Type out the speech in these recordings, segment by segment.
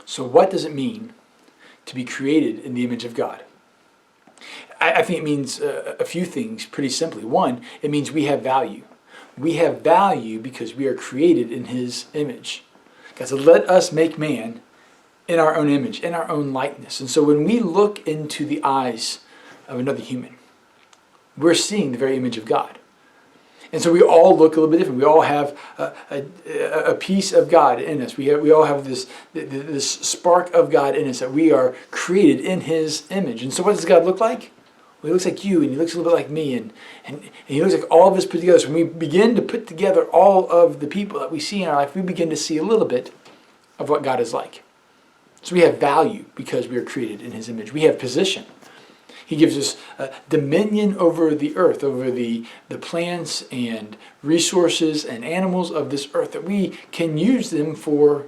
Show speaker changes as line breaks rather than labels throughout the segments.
So what does it mean to be created in the image of God? I think it means a few things pretty simply. One, it means we have value. We have value because we are created in His image. God said, let us make man in our own image, in our own likeness. And so when we look into the eyes of another human, we're seeing the very image of God. And so we all look a little bit different. We all have a piece of God in us. We all have this spark of God in us, that we are created in His image. And so what does God look like? Well, He looks like you, and He looks a little bit like me, and He looks like all of us put together. So when we begin to put together all of the people that we see in our life, we begin to see a little bit of what God is like. So we have value because we are created in His image. We have position. He gives us dominion over the earth, over the plants and resources and animals of this earth, that we can use them for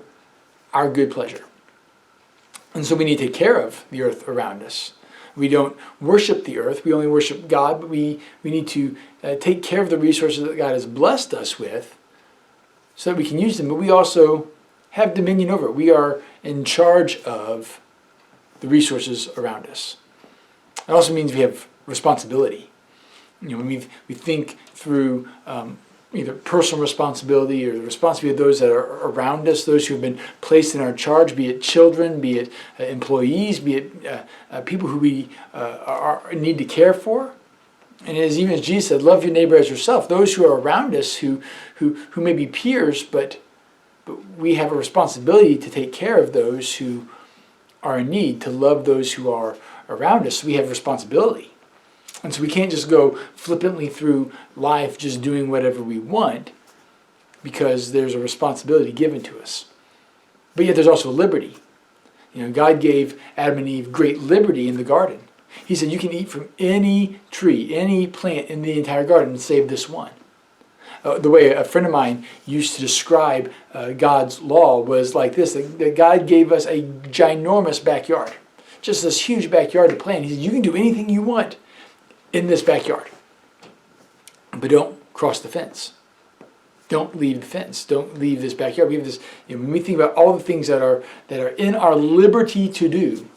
our good pleasure. And so we need to take care of the earth around us. We don't worship the earth, we only worship God, but we need to take care of the resources that God has blessed us with so that we can use them, but we also have dominion over it. We are in charge of the resources around us. It also means we have responsibility. When we think through either personal responsibility or the responsibility of those that are around us, those who have been placed in our charge, be it children, be it employees, be it people who we need to care for. And even as Jesus said, love your neighbor as yourself. Those who are around us who may be peers, but we have a responsibility to take care of those who are in need, to love those who are around us. So we have responsibility. And so we can't just go flippantly through life just doing whatever we want, because there's a responsibility given to us. But yet there's also liberty. God gave Adam and Eve great liberty in the garden. He said you can eat from any tree, any plant in the entire garden, save this one. The way a friend of mine used to describe God's law was like this, that God gave us a ginormous backyard, just this huge backyard to play in. He said, you can do anything you want in this backyard, but don't cross the fence. Don't leave the fence. Don't leave this backyard. We have this. When we think about all the things that are in our liberty to do,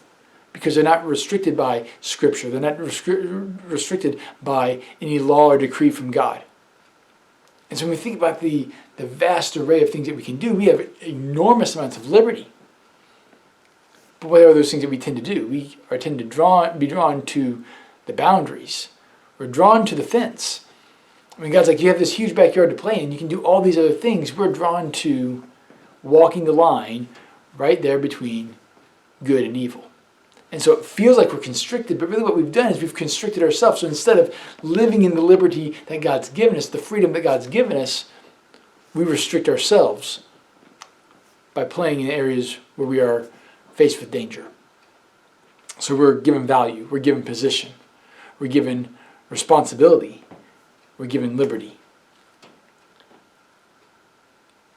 because they're not restricted by Scripture, they're not restricted by any law or decree from God. And so when we think about the vast array of things that we can do, we have enormous amounts of liberty. But what are those things that we tend to do? We tend to be drawn to the boundaries. We're drawn to the fence. God's like, you have this huge backyard to play in. You can do all these other things. We're drawn to walking the line right there between good and evil. And so it feels like we're constricted, but really what we've done is we've constricted ourselves. So instead of living in the liberty that God's given us, the freedom that God's given us, we restrict ourselves by playing in areas where we are faced with danger. So we're given value, we're given position, we're given responsibility, we're given liberty.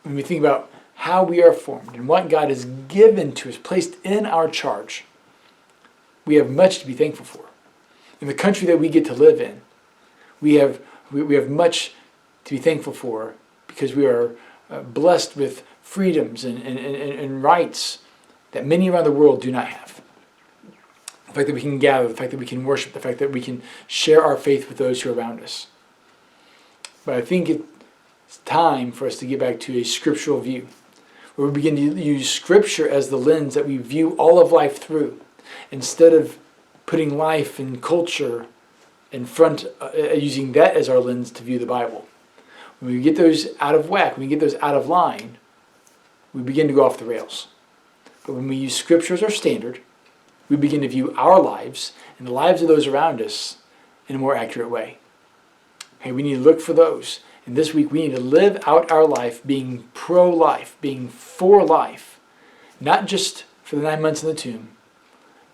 When we think about how we are formed and what God has given to us, placed in our charge, we have much to be thankful for. In the country that we get to live in, we have much to be thankful for, because we are blessed with freedoms and rights that many around the world do not have. The fact that we can gather, the fact that we can worship, the fact that we can share our faith with those who are around us. But I think it's time for us to get back to a scriptural view, where we begin to use Scripture as the lens that we view all of life through, instead of putting life and culture in front, using that as our lens to view the Bible. When we get those out of whack, when we get those out of line, we begin to go off the rails. But when we use Scripture as our standard, we begin to view our lives and the lives of those around us in a more accurate way. Okay, we need to look for those. And this week we need to live out our life being pro-life, being for life. Not just for the 9 months in the tomb,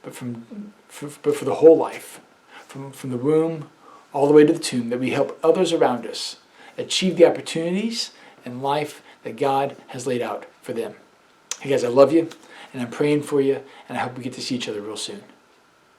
but for the whole life. From the womb all the way to the tomb, that we help others around us achieve the opportunities and life that God has laid out for them. Hey guys, I love you, and I'm praying for you, and I hope we get to see each other real soon.